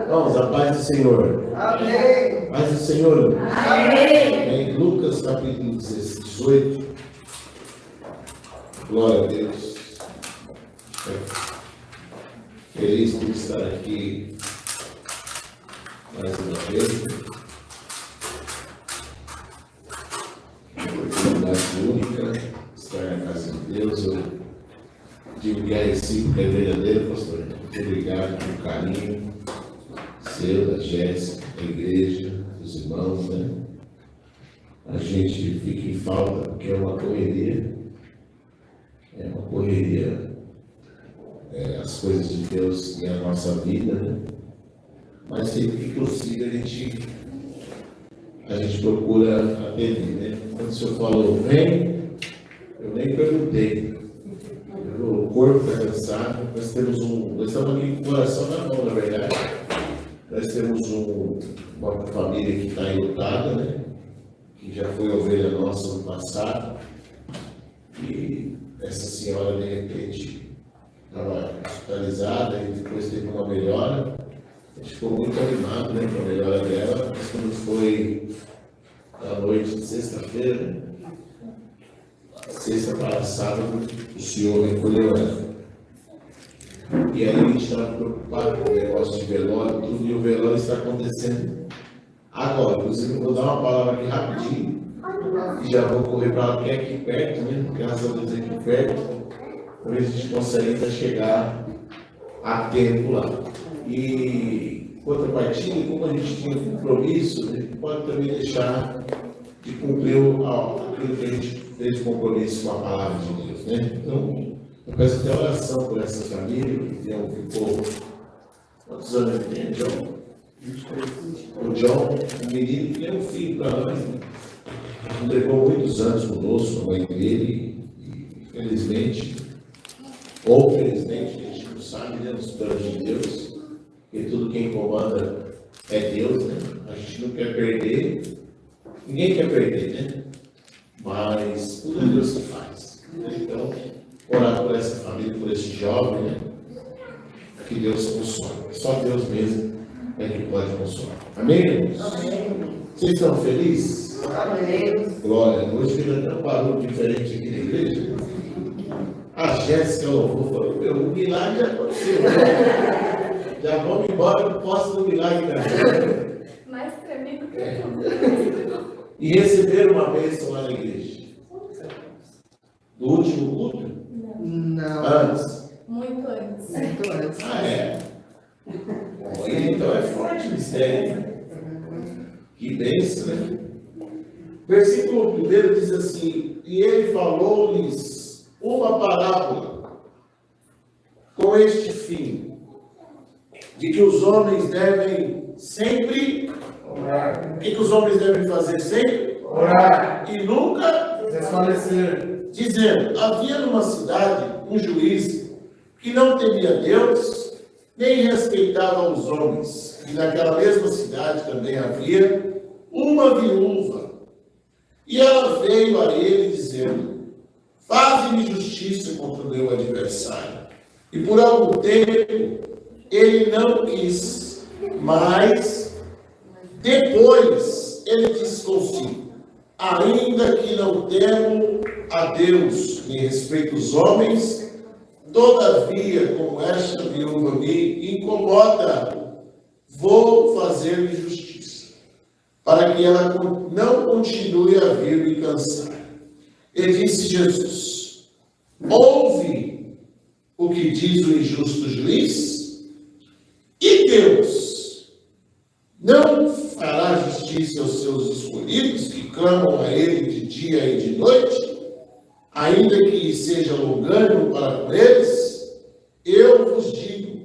Vamos, a paz do Senhor. Amém. Paz do Senhor. Amém. Em Lucas capítulo 18. Glória a Deus. Feliz por estar aqui mais uma vez. Oportunidade única, estar na casa de Deus. Eu digo que a recíproca é verdadeira, pastor. Muito obrigado pelo carinho seu, da Jéssica, da igreja, dos irmãos, né? A gente fica em falta porque é uma correria. As coisas de Deus e a nossa vida, né? Mas sempre que possível a gente procura atender, né? Quando o senhor falou, vem, eu nem perguntei. O corpo está cansado, nós estamos aqui com o coração na mão, na verdade. Nós temos uma família que está enlutada, né? Que já foi ovelha nossa no passado. E essa senhora, de repente, estava hospitalizada e depois teve uma melhora. A gente ficou muito animado, né, com a melhora dela. Mas quando foi à noite de sexta-feira, né? Sexta para sábado, o senhor recolheu ela. E aí a gente estava preocupado com o negócio de velório, tudo, e o velório está acontecendo agora. Inclusive, eu vou dar uma palavra aqui rapidinho, e já vou correr para lá, que é aqui perto, né? Graças a Deus é aqui perto, para ver se a gente consegue chegar a tempo lá. E, contrapartida, como a gente tinha um compromisso, a gente pode também deixar de cumprir aquilo que a gente fez de compromisso com a palavra de Deus, né? Então, eu peço até oração por essa família, que ficou. Quantos anos ele tem, John? O John, um menino que é um filho para nós, né? Levou muitos anos conosco, a mãe dele, e infelizmente, ou felizmente, a gente não sabe, né, nos planos de Deus, porque tudo quem comanda é Deus, né? A gente não quer perder, ninguém quer perder, né? Mas tudo é Deus que faz. Então, orar por essa família, por esse jovem, né? Que Deus console. Só Deus mesmo é que pode consolar. Amém, irmãos? Amém. Vocês estão felizes? Amém. Glória. Hoje teve até um barulho diferente aqui na igreja. A Jéssica louvou, falou, o milagre já aconteceu. Já vamos embora, não posso do milagre também. Mais tremido que tudo. E receberam uma bênção lá na igreja. Do último culto? Não. Antes. Muito antes. Muito antes. Ah, é? Bom, então é forte o mistério, né? Que bênção, né? Versículo 1 diz assim: e ele falou-lhes uma parábola com este fim, de que os homens devem sempre orar. O que os homens devem fazer sempre? Orar. E nunca desfalecer. Dizendo: havia numa cidade um juiz que não temia Deus, nem respeitava os homens. E naquela mesma cidade também havia uma viúva. E ela veio a ele dizendo: faze-me justiça contra o meu adversário. E por algum tempo ele não quis, mas depois ele disse consigo: ainda que não temo a Deus, nem respeito os homens, todavia, como esta viúva me incomoda, vou fazer-lhe justiça, para que ela não continue a vir me cansar. E disse Jesus: ouve o que diz o injusto juiz, e Deus não fará justiça aos seus escolhidos, que clamam a ele de dia e de noite, ainda que seja longânimo para com eles? Eu vos digo,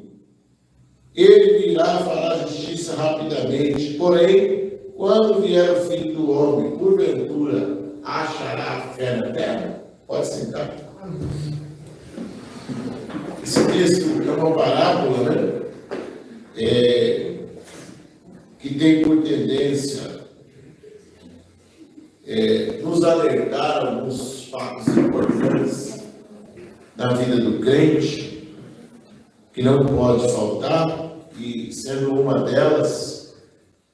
ele virá falar justiça rapidamente. Porém, quando vier o Filho do Homem, porventura achará fé na terra? Pode sentar. Esse texto é uma parábola, né? Que tem por tendência nos alertar alguns fatos importantes na vida do crente, que não pode faltar, e sendo uma delas,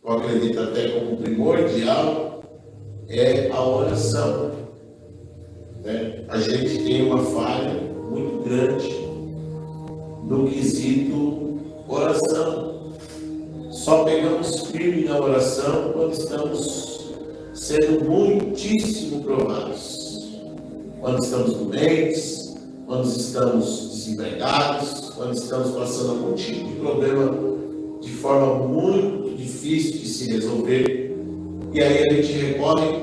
eu acredito até como primordial, é a oração. Né? A gente tem uma falha muito grande no quesito oração. Só pegamos firme na oração quando estamos sendo muitíssimo provados. Quando estamos doentes, quando estamos desempregados, quando estamos passando algum tipo de problema de forma muito difícil de se resolver. E aí a gente recorre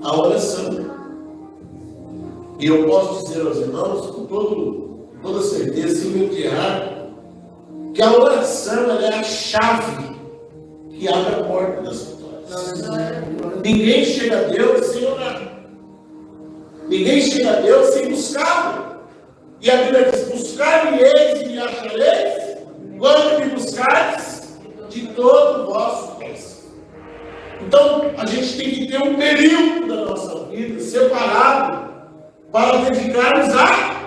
à oração. E eu posso dizer aos irmãos, com toda certeza, sem me errar, que a oração ela é a chave que abre a porta das vitórias. Ninguém chega a Deus sem orar. Ninguém chega a Deus sem buscá-lo. E a Bíblia diz: buscar-me-eis e me achareis, quando me buscares de todo o vosso coração. Então, a gente tem que ter um período da nossa vida separado para dedicarmos a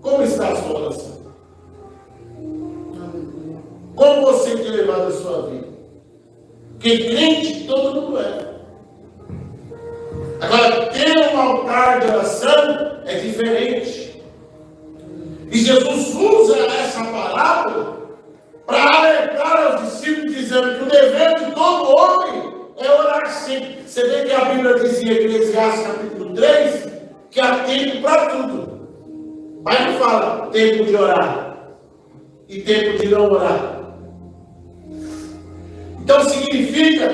como está a sua oração. Como você tem levado a sua vida? Porque crente todo mundo é. Agora, ter um altar de oração é diferente. E Jesus usa essa parábola para alertar aos discípulos, dizendo que o dever de todo homem é orar sempre. Você vê que a Bíblia diz em Eclesiastes capítulo 3 que há tempo para tudo. Mas não fala tempo de orar e tempo de não orar. Então significa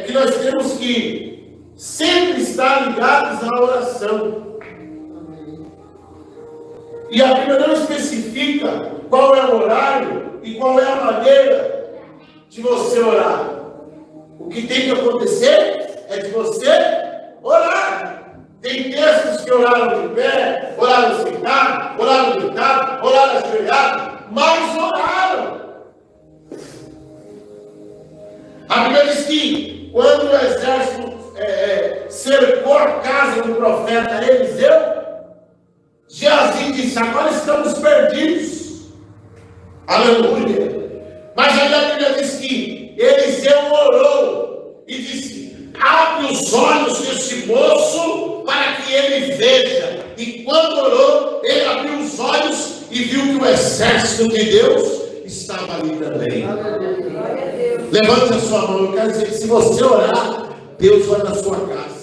que nós temos que sempre estar ligados à oração. E a Bíblia não especifica qual é o horário e qual é a maneira de você orar. O que tem que acontecer é de você orar. Tem textos que oraram de pé, oraram sentado, oraram deitado, oraram ajoelhado, mas oraram. A Bíblia diz que quando o exército cercou a casa do profeta Eliseu, Geazi disse: agora estamos perdidos. Aleluia. Mas aí a Bíblia diz que Eliseu orou e disse: abre os olhos desse moço para que ele veja. E quando orou, ele abriu os olhos e viu que o exército de Deus estava ali também. Levante a sua mão. Eu quero dizer que se você orar, Deus vai na sua casa.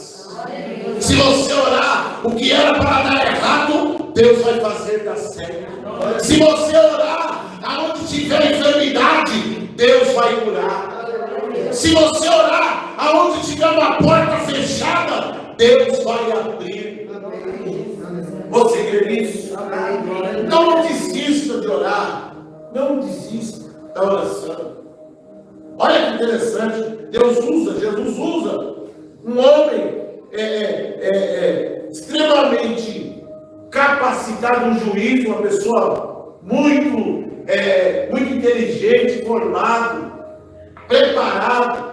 Se você orar, o que era para dar errado, Deus vai fazer dar certo. Se você orar, aonde tiver enfermidade, Deus vai curar. Se você orar, aonde tiver uma porta fechada, Deus vai abrir. Você crê nisso? Então não desista de orar. Não desista da oração. Olha que interessante. Jesus usa um homem extremamente capacitado, um juiz, uma pessoa muito inteligente, formado, preparado,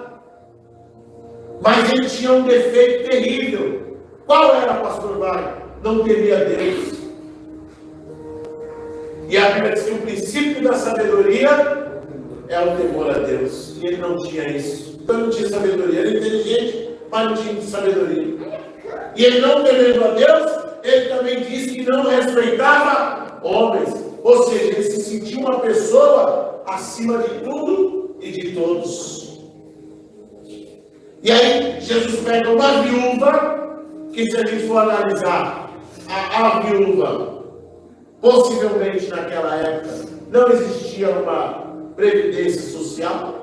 mas ele tinha um defeito terrível. Qual era, pastor Wagner? Não temia Deus. E a Bíblia diz que o princípio da sabedoria é o temor a Deus. E ele não tinha isso. Então ele não tinha sabedoria. Ele era inteligente, mas não tinha sabedoria. E ele não temendo a Deus, ele também disse que não respeitava homens. Ou seja, ele se sentia uma pessoa acima de tudo e de todos. E aí Jesus pega uma viúva, que se a gente for analisar, a viúva, possivelmente naquela época, não existia uma previdência social,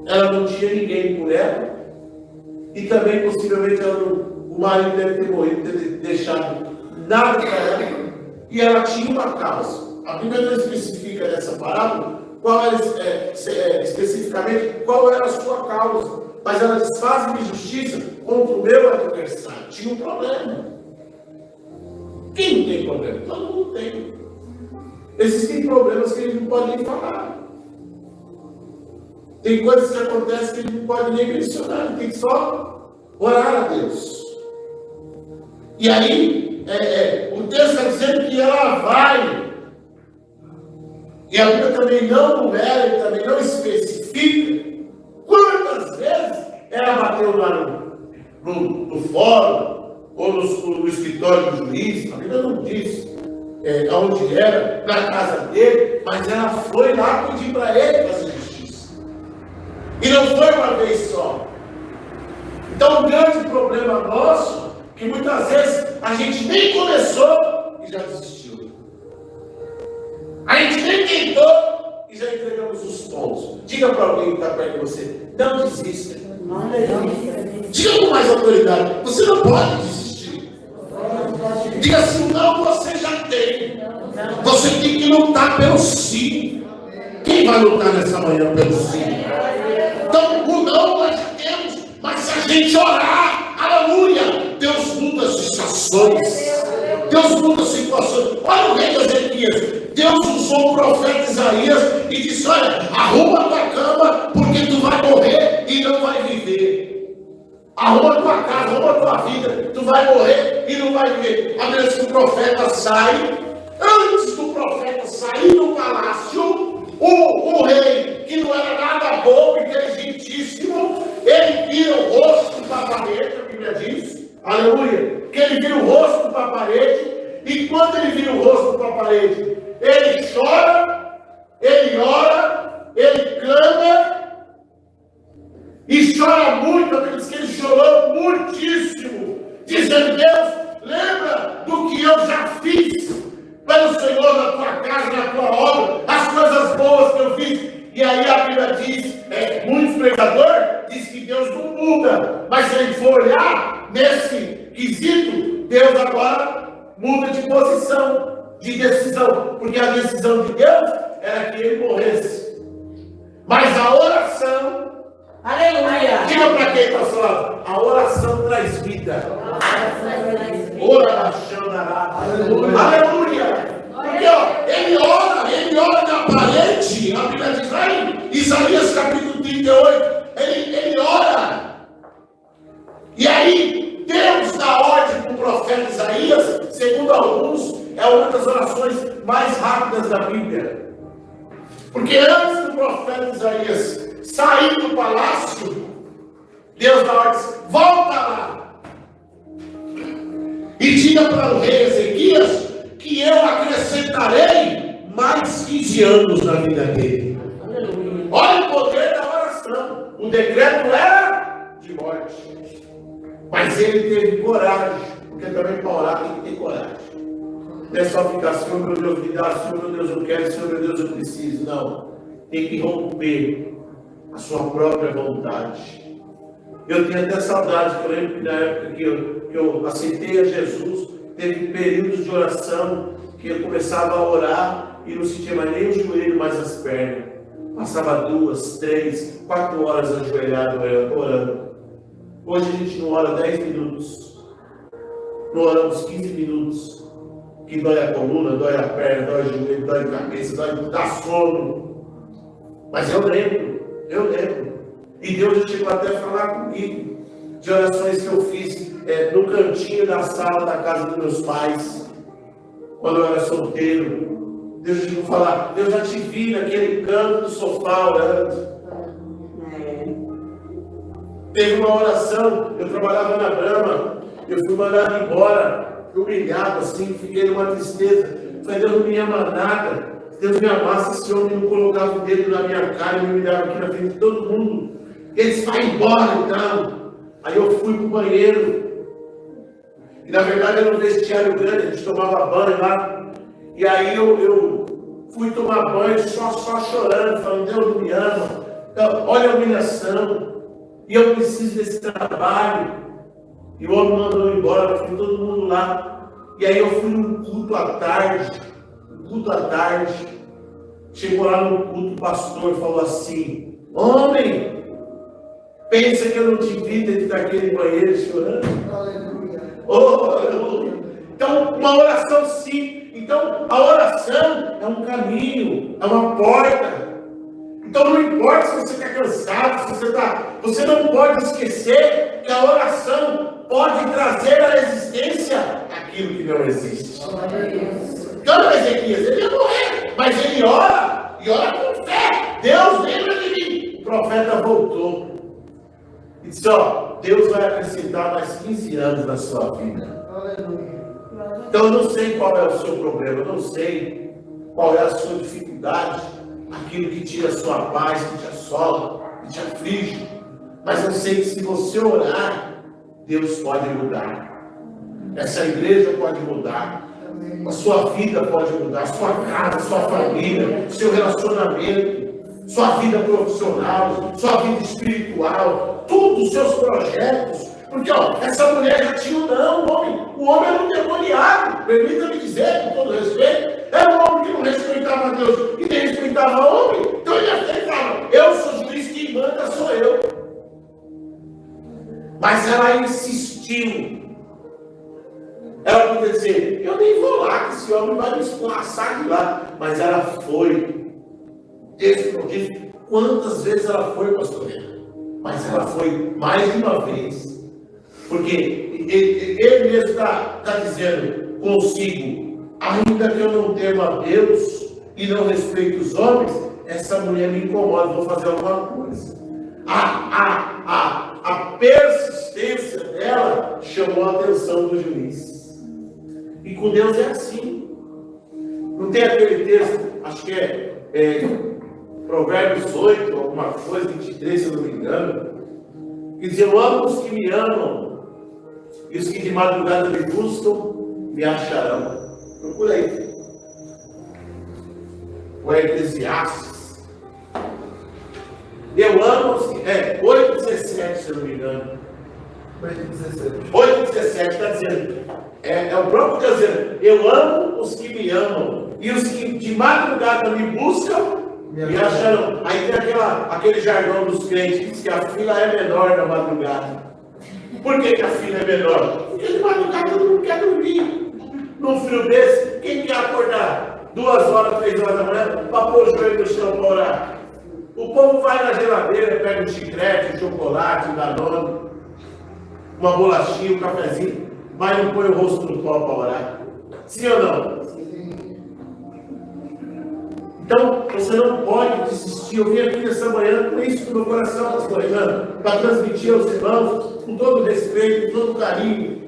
ela não tinha ninguém por ela, e também possivelmente o marido deve ter morrido, deve ter deixado nada para ela, e ela tinha uma causa. A Bíblia não especifica nessa parábola qual era especificamente qual era a sua causa, mas ela diz: faz-me justiça contra o meu adversário. Tinha um problema. Quem não tem problema? Todo mundo tem. Existem problemas que a gente não pode nem falar. Tem coisas que acontecem que a gente não pode nem mencionar. A gente tem que só orar a Deus. E aí, o texto está dizendo que ela vai E a Bíblia também não numera, e também não especifica quantas vezes ela bateu lá no fórum, ou no escritório do juiz. A Bíblia não diz onde era, na casa dele, mas ela foi lá pedir para ele fazer justiça. E não foi uma vez só. Então, o grande problema nosso, que muitas vezes a gente nem começou e já desistiu. A gente nem tentou e já entregamos os pontos. Diga para alguém que está perto de você, não desista. Diga com mais autoridade, você não pode desistir. Diga assim, não, você já tem. Você tem que lutar pelo sim. Quem vai lutar nessa manhã pelo sim? Então, o não nós já temos, mas se a gente orar, aleluia, Deus muda as estações. Deus muda as situações. Olha o rei Ezequias. Deus usou o profeta Isaías e disse, olha, arruma a tua cama, porque tu vai morrer e não vai viver. Arruma a tua casa, arruma a tua vida, tu vai morrer e não vai viver. A menos que o profeta sai, antes do profeta sair do palácio, o rei, que não era nada bom, inteligentíssimo, ele vira o rosto para a parede, a Bíblia diz, aleluia, que ele vira o rosto para a parede, e quando ele vira o rosto para a parede, ele chora, ele ora, ele clama, e chora muito. A Bíblia diz que ele chorou muitíssimo, dizendo, Deus, lembra do que eu já fiz pelo Senhor na tua casa, na tua obra, as coisas boas que eu fiz. E aí a Bíblia diz, muitos pregadores dizem que Deus não muda, mas se ele for olhar nesse quesito, Deus agora muda de posição, de decisão, porque a decisão de Deus era que ele morresse. Mas a oração, aleluia, diga para quem está falando, a oração traz vida. Aleluia. Porque ele ora na parede, a Bíblia diz lá em Isaías capítulo 38, ele ora. E aí, Deus dá ordem para o profeta Isaías, segundo alguns, é uma das orações mais rápidas da Bíblia. Porque antes do profeta Isaías sair do palácio, Deus dá ordem, volta lá. E diga para o rei Ezequias que eu acrescentarei mais 15 anos na vida dele. Aleluia. Olha o poder da oração. O decreto era de morte. Mas ele teve coragem. Porque também para orar tem que ter coragem. Não é só ficar, Senhor meu Deus me dá, Senhor meu Deus eu quero, Senhor meu Deus eu preciso. Não. Tem que romper a sua própria vontade. Eu tenho até saudade, que eu lembro que na época que eu aceitei a Jesus, teve períodos de oração que eu começava a orar e não sentia mais nem o joelho, mais as pernas. Passava 2, 3, 4 horas ajoelhado orando. Hoje a gente não ora 10 minutos, não oramos 15 minutos, que dói a coluna, dói a perna, dói o joelho, dói a cabeça, dá sono. Mas eu lembro. E Deus já chegou até a falar comigo de orações que eu fiz no cantinho da sala da casa dos meus pais, quando eu era solteiro. Deus já chegou a falar, eu já te vi naquele canto do sofá orando. Teve uma oração, eu trabalhava na Brahma, eu fui mandado embora, humilhado assim, fiquei numa tristeza. Falei, Deus não me ama nada. Deus me amasse, esse homem não colocava o dedo na minha cara e me humilhava aqui na frente de todo mundo. Eles vão embora então. Aí eu fui para o banheiro. E na verdade era um vestiário grande, a gente tomava banho lá. E aí eu fui tomar banho só chorando, falando, Deus não me ama. Então, olha a humilhação. E eu preciso desse trabalho. E o homem mandou eu embora, fui todo mundo lá. E aí eu fui num culto à tarde. Chegou lá no culto, o pastor falou assim, homem, pensa que eu não te vi dentro daquele banheiro chorando? Aleluia. Aleluia. Então, uma oração sim. Então, a oração é um caminho, é uma porta. Então, não importa se você está cansado, você não pode esquecer que a oração pode trazer à existência aquilo que não existe. Então, Ezequias, ele ia morrer, mas ele ora e ora com fé. Deus lembra de mim. O profeta voltou. E disse, ó, Deus vai acrescentar mais 15 anos na sua vida. Aleluia. Então eu não sei qual é o seu problema, eu não sei qual é a sua dificuldade, aquilo que tira a sua paz, que te assola, que te aflige. Mas eu sei que se você orar, Deus pode mudar. Essa igreja pode mudar. A sua vida pode mudar, a sua casa, a sua família, o seu relacionamento, sua vida profissional, sua vida espiritual, tudo, os seus projetos. Porque, ó, essa mulher já tinha um homem. O homem era um demoniado. Permita-me dizer, com todo respeito, era um homem que não respeitava Deus e nem respeitava o homem. Então ele falava, eu sou juiz, quem manda sou eu. Mas ela insistiu. Ela podia dizer, eu nem vou lá, que esse homem vai me escorraçar de lá. Mas ela foi. Diz quantas vezes ela foi, pastorina? Mas ela foi mais de uma vez. Porque ele mesmo está dizendo consigo, ainda que eu não tema a Deus e não respeito os homens, essa mulher me incomoda, vou fazer alguma coisa. A persistência dela chamou a atenção do juiz. E com Deus é assim. Não tem aquele texto, acho que é Provérbios 8, alguma coisa, 23, se eu não me engano, que diz, eu amo os que me amam, e os que de madrugada me buscam, me acharão. Procura aí. O Eclesiastes. Eu amo os que... 8,17, se eu não me engano. 8,17 está dizendo. É o próprio que está dizendo. Eu amo os que me amam, e os que de madrugada me buscam, me acharão. Aí tem aquele jargão dos crentes que diz que a fila é menor na madrugada. Por que a fila é menor? Porque de madrugada todo mundo quer dormir. Num frio desse, quem quer acordar 2 horas, 3 horas da manhã para pôr o joelho no chão para orar? O povo vai na geladeira, pega um chiclete, um chocolate, um danone, uma bolachinha, um cafezinho, mas não põe o rosto no pó para orar. Sim ou não? Então, você não pode desistir. Eu vim aqui nessa manhã com isso no meu coração, pastor Renan, para transmitir aos irmãos, com todo respeito, com todo carinho.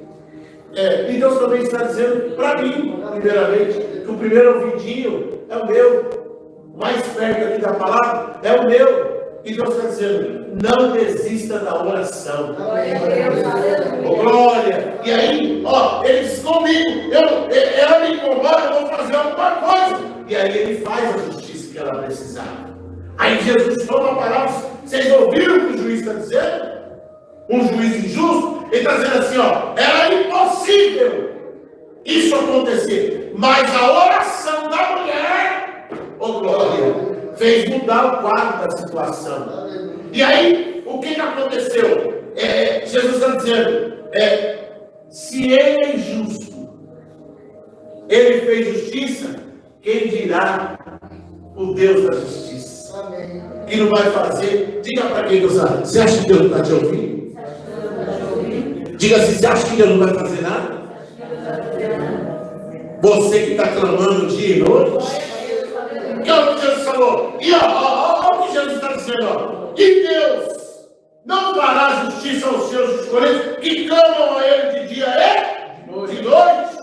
E Deus também está dizendo para mim, primeiramente, que o primeiro ouvidinho é o meu. O mais perto aqui da palavra é o meu. E Deus está dizendo, não desista da oração. Glória! E aí, ó, ele diz comigo, ela me incomoda, eu vou fazer alguma coisa. E aí ele faz a justiça que ela precisava. Aí Jesus toma a palavra. Vocês ouviram o que o juiz está dizendo? Um juiz injusto? Ele está dizendo assim, ó, era impossível isso acontecer. Mas a oração da mulher, glória, fez mudar o quadro da situação. E aí, o que aconteceu? Jesus está dizendo, se ele é injusto, ele fez justiça, quem dirá o Deus da justiça? Amém. Que não vai fazer? Diga para quem Deus sabe. Você acha que Deus não está te ouvindo? Diga assim, você acha que Deus não vai fazer nada? Você que está clamando dia e noite. Que é o que Jesus falou. E olha o que Jesus está dizendo. Ó. E Deus não fará justiça aos seus escolhidos que clamam a Ele de dia e de noite.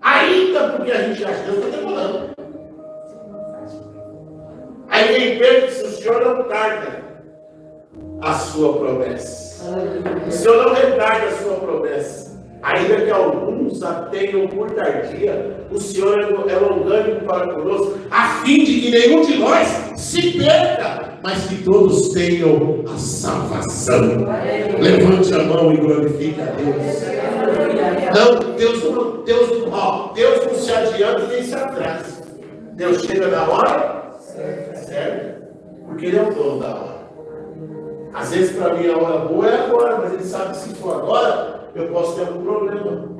Ainda porque a gente acha que Deus está demorando. Aí vem Pedro e diz, o Senhor não tarda a sua promessa. O Senhor não retarda a sua promessa. Ainda que alguns a tenham por tardia, o Senhor é longânimo para conosco, a fim de que nenhum de nós se perca, mas que todos tenham a salvação. Levante a mão e glorifique a Deus. Não, Deus não se adianta nem se atrasa. Deus chega na hora certa, porque Ele é o dono da hora. Às vezes para mim a hora boa é agora, mas Ele sabe que se for agora, eu posso ter algum problema.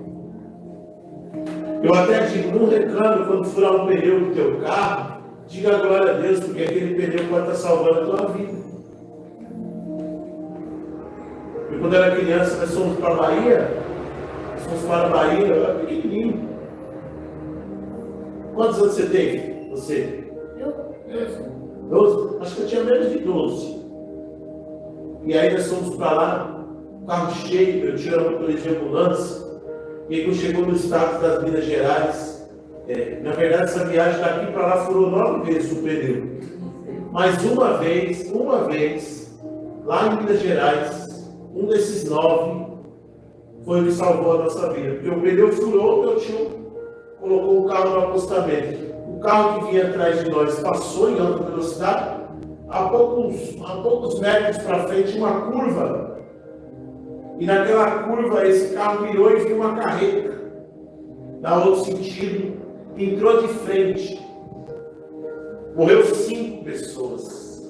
Eu até digo, não reclame quando furar um pneu do teu carro, diga glória a Deus, porque aquele pneu pode estar salvando a tua vida. E quando eu era criança, nós fomos para a Bahia, eu era pequenininho. Quantos anos você tem? Você? Eu 12? Acho que eu tinha menos de 12. E aí nós fomos para lá, carro cheio, eu tinha motorista de ambulância. E aí quando chegou no estado das Minas Gerais, na verdade essa viagem daqui para lá furou 9 vezes o pneu. Mas uma vez, lá em Minas Gerais, um desses 9 foi o que salvou a nossa vida. Porque o pneu furou, meu tio colocou o carro no acostamento. O carro que vinha atrás de nós passou em alta velocidade. A poucos metros para frente, uma curva. E naquela curva, esse carro virou e viu uma carreta. Na outro sentido, entrou de frente. Morreu 5 pessoas.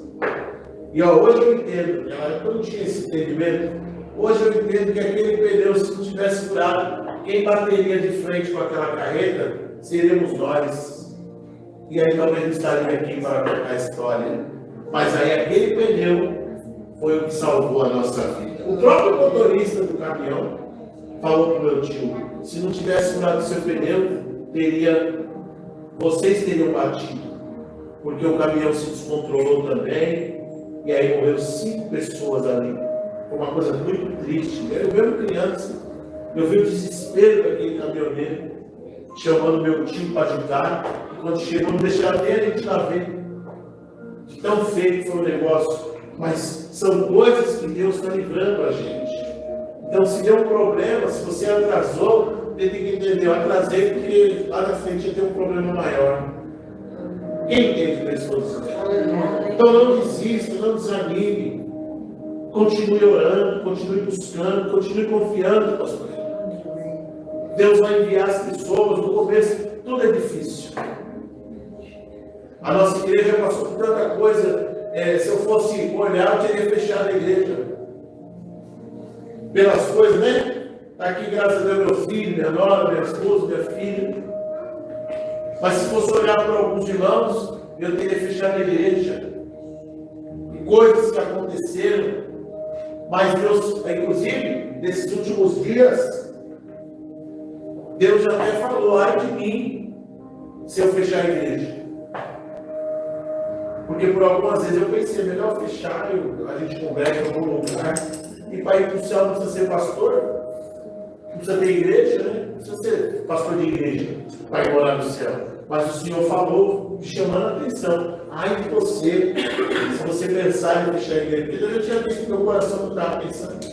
E hoje eu entendo, naquela época eu não tinha esse entendimento. Hoje eu entendo que aquele pneu, se não tivesse furado, quem bateria de frente com aquela carreta seríamos nós. E aí talvez não estaria aqui para contar a história. Mas aí aquele pneu foi o que salvou a nossa vida. O próprio motorista do caminhão falou para o meu tio: se não tivesse furado o seu pneu, vocês teriam batido. Porque o caminhão se descontrolou também. E aí morreram 5 pessoas ali. Foi uma coisa muito triste. Eu mesmo criança, eu vi o desespero daquele caminhoneiro, chamando meu tio para ajudar. E quando chegou, não deixaram nem a gente lá ver. De tão feio que foi o negócio. Mas são coisas que Deus está livrando a gente. Então, se deu um problema, se você atrasou, você tem que entender: eu atrasei porque lá na frente ia ter um problema maior. Quem entende o que eu estou dizendo? Então, não desista, não desanime. Continue orando, continue buscando, continue confiando, pastor. Deus vai enviar as pessoas. No começo, tudo é difícil. A nossa igreja passou por tanta coisa. Se eu fosse olhar, eu teria fechado a igreja. Pelas coisas, né? Está aqui, graças a Deus, meu filho, minha nora, minha esposa, minha filha. Mas se fosse olhar para alguns irmãos, eu teria fechado a igreja. E coisas que aconteceram. Mas Deus, inclusive, nesses últimos dias, Deus já até falou: ai de mim, se eu fechar a igreja. Porque por algumas vezes eu pensei: melhor fechar, a gente conversa em algum lugar. E para ir para o céu não precisa ser pastor, não precisa ter igreja, né? Não precisa ser pastor de igreja para ir morar no céu. Mas o Senhor falou, chamando a atenção: ai de você, se você pensar em fechar a igreja. Porque eu já tinha visto que meu coração não estava pensando.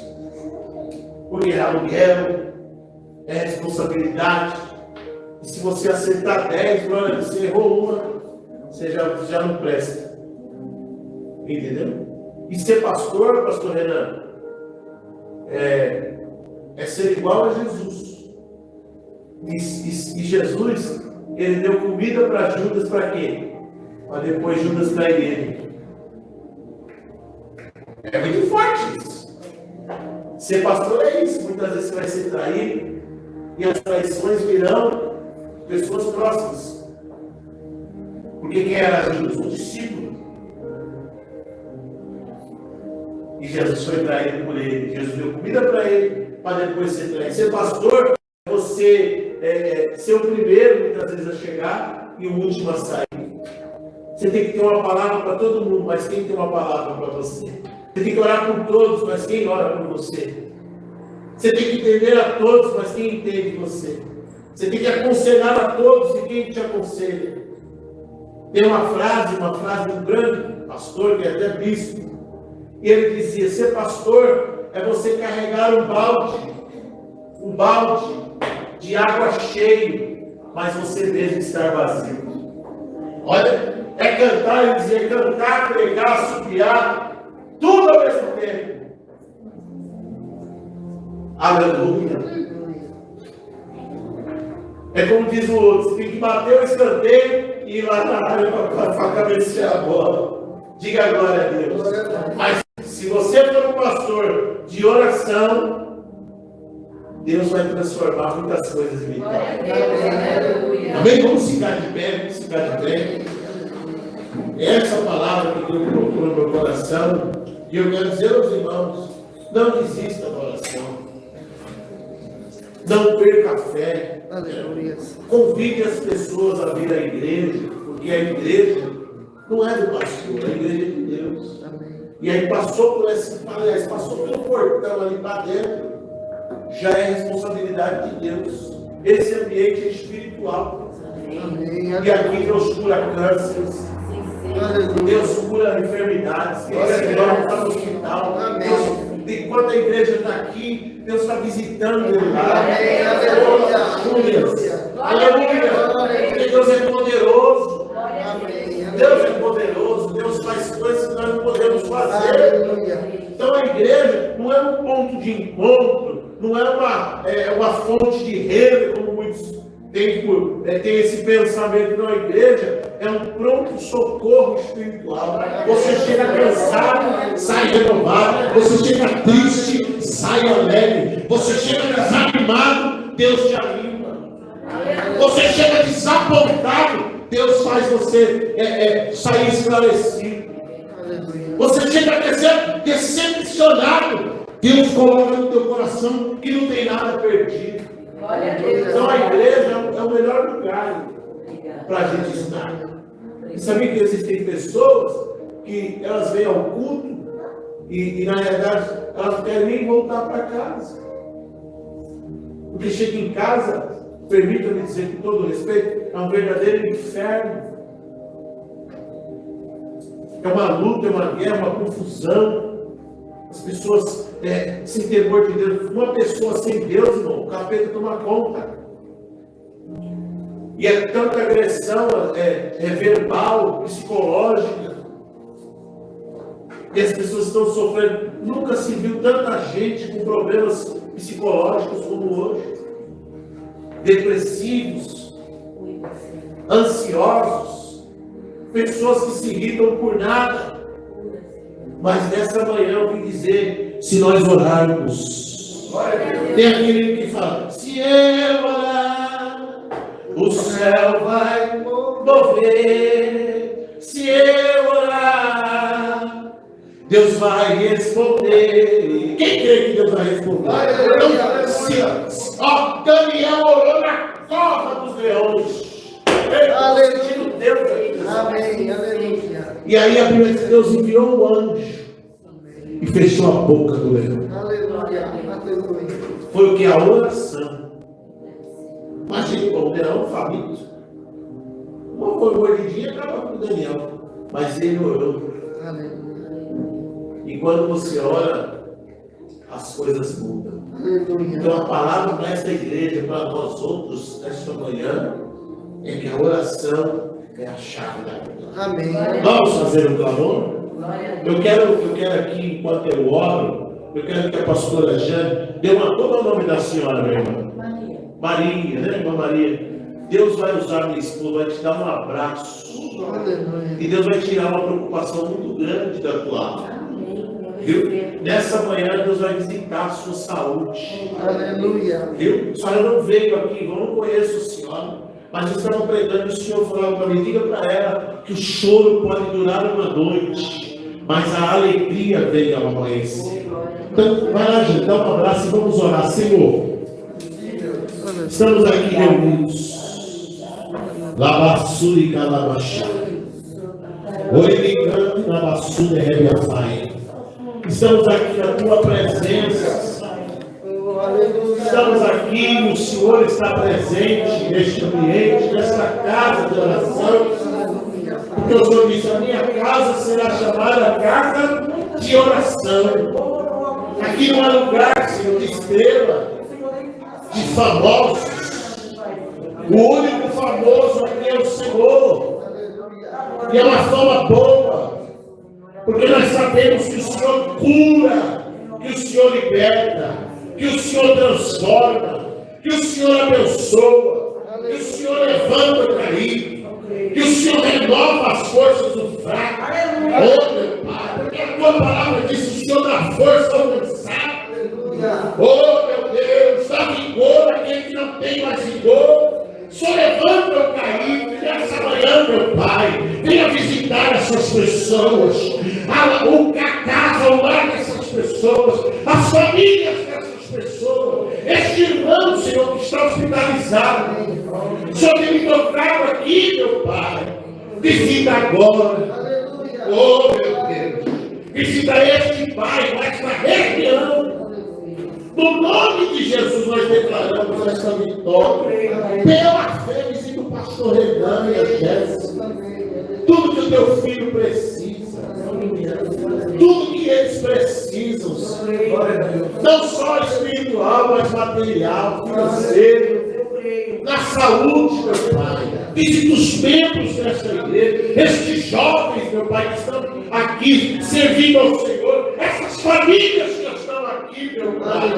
Porque é aluguel, é responsabilidade. E se você acertar 10, glória, você errou uma, você já não presta. Entendeu? E ser pastor, pastor Renan, é ser igual a Jesus. E Jesus, ele deu comida para Judas para quê? Para depois Judas trair ele. É muito forte isso. Ser pastor é isso. Muitas vezes você vai ser traído, e as traições virão pessoas próximas. Porque quem era Judas? Um discípulo. E Jesus foi traído por ele. Jesus deu comida para ele, para depois ser traído. Ser pastor é você ser o primeiro, muitas vezes, a chegar e o último a sair. Você tem que ter uma palavra para todo mundo, mas quem tem uma palavra para você? Você tem que orar por todos, mas quem ora por você? Você tem que entender a todos, mas quem entende você? Você tem que aconselhar a todos, e quem te aconselha? Tem uma frase de um grande pastor, que é até bispo, e ele dizia: ser pastor é você carregar um balde de água cheio, mas você mesmo estar vazio. Olha, é cantar e dizer: cantar, pregar, assobiar, tudo ao mesmo tempo. Aleluia. É como diz o outro: você tem que bater o escanteio e ir lá na área para cabecear a bola. Diga glória a Deus. Mas se você for um pastor de oração, Deus vai transformar muitas coisas em vitória. Amém? Vamos ficar de pé, vamos ficar de pé. Essa palavra que Deus colocou no meu coração, e eu quero dizer aos irmãos: não desista da oração. Não perca a fé. Convide as pessoas a vir à igreja, porque a igreja Não é do pastor, é a igreja de Deus. Amém. E aí passou por esse, aliás, passou pelo portão ali para dentro, já é responsabilidade de Deus. Esse ambiente é espiritual. Amém. E aqui Deus cura cânceres, Deus cura enfermidades, Deus está no hospital. Enquanto a igreja está aqui, Deus está visitando ele lá. Amém. Aleluia. Porque Deus é poderoso. Amém. Deus é poderoso. Deus faz coisas que nós não podemos fazer. Aleluia. Então a igreja não é um ponto de encontro, não é uma fonte de renda, como muitos tem esse pensamento. Não, a igreja é um pronto-socorro espiritual. Você chega cansado, sai renovado. Você chega triste, sai alegre. Você chega desanimado, Deus te anima. Você chega desapontado, Deus faz você sair esclarecido. Você chega decepcionado, Deus coloca no teu coração que não tem nada perdido. Então a igreja é o melhor lugar para a gente estar. E sabia que existem pessoas que elas vêm ao culto e na realidade elas não querem nem voltar para casa. Porque chega em casa, permita-me dizer com todo respeito, é um verdadeiro inferno. É uma luta, é uma guerra, uma confusão. As pessoas sem temor de Deus. Uma pessoa sem Deus, irmão, o capeta toma conta. E é tanta agressão verbal, psicológica. E as pessoas estão sofrendo. Nunca se viu tanta gente com problemas psicológicos como hoje. Depressivos, ansiosos, pessoas que se irritam por nada. Mas nessa manhã eu vim dizer, se nós orarmos, tem aquele que fala, se eu orar, o céu vai mover. Se eu orar, Deus vai responder. Quem crê que Deus vai responder? Daniel orou na cova dos leões. Aleluia. Deus. Amém. Aleluia. E aí a Bíblia diz que Deus enviou um anjo e fechou a boca do leão. Aleluia. Aleluia. Foi o que? A oração. Imagina, o leão faminto. Uma mordidinha acaba com o Daniel. Mas ele orou. Aleluia. E quando você ora, as coisas mudam. Aleluia. Então a palavra para esta igreja, para nós outros, esta manhã, é que a oração é a chave da vida. Amém. Vamos fazer um clamor? Eu quero aqui, enquanto eu oro, eu quero que a pastora Jane dê qual é o nome da senhora, minha irmã? Maria, né, irmã Maria? Deus vai usar minha esposa, vai te dar um abraço. Aleluia. E Deus vai tirar uma preocupação muito grande da tua alma. Viu? Nessa manhã Deus vai visitar a sua saúde. Aleluia. Viu? A senhora não veio aqui, eu não conheço a senhora. Mas eu estava pregando e o Senhor falava para mim, diga para ela que o choro pode durar uma noite, mas a alegria vem ao amanhecer. Então, vai lá, gente, dá um abraço e vamos orar. Senhor, estamos aqui reunidos. Labassuri calabachá. Oiricante labassuri rebiafai. Estamos aqui na tua presença. Estamos aqui, o Senhor está presente neste ambiente, nesta casa de oração. Porque o Senhor disse, a minha casa será chamada casa de oração. Aqui não é lugar, Senhor, de estrela, de famosos. O único famoso aqui é o Senhor. E é uma fama boa. Porque nós sabemos que o Senhor cura, que o Senhor liberta, que o Senhor transforma, que o Senhor abençoa, que o Senhor levanta o caído, que o Senhor renova as forças do fraco. Oh, meu Pai, porque a tua palavra diz que o Senhor dá força ao cansado. Oh, meu Deus, dá vigor àquele que não tem mais vigor. O Senhor levanta o caído. Nessa manhã, meu Pai, venha visitar essas pessoas, o casa, o lar dessas pessoas, as famílias dessas pessoas, este irmão, Senhor, que está hospitalizado. O Senhor tem me tocado aqui, meu Pai. Visita agora. Aleluia. Oh, meu Deus. Visita este pai, esta região. No nome de Jesus, nós declaramos esta vitória. Pela fé, visita o pastor Renan e a Jéssica. Tudo que o teu filho precisa. Tudo que eles precisam. Não só espiritual, mas material, financeiro. Na saúde, meu Pai. Visita os membros desta igreja. Estes jovens, meu Pai, que estão aqui servindo ao Senhor. Essas famílias que estão aqui, meu Pai.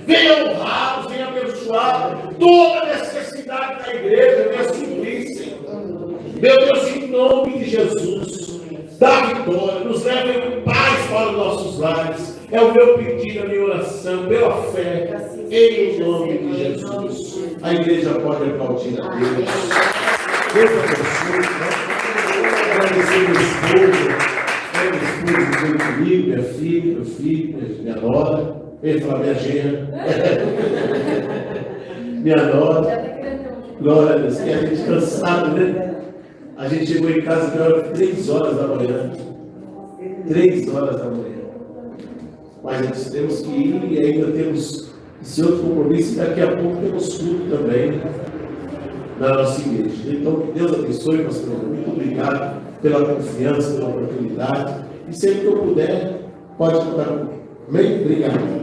Venha honrá-los, venha abençoar toda a necessidade da igreja, venha suprir, Senhor. Meu Deus, em nome de Jesus, dá vitória, nos leve em paz para os nossos lares. É o meu pedido, a minha oração, pela fé, em nome de Jesus. A igreja pode aplaudir a Deus. Deus abençoe. Agradecer meu esposo, meu comigo, minha filha, meu filho, minha nora. Ele fala, minha genra. Minha nora. Glória a Deus, que a gente cansado, né? A gente chegou em casa que era 3 horas da manhã. 3 horas da manhã. Mas nós temos que ir e ainda temos esse outro compromisso. E daqui a pouco temos culto também na nossa igreja. Então, que Deus abençoe, pastor. Muito obrigado pela confiança, pela oportunidade. E sempre que eu puder, pode contar comigo. Amém? Obrigado.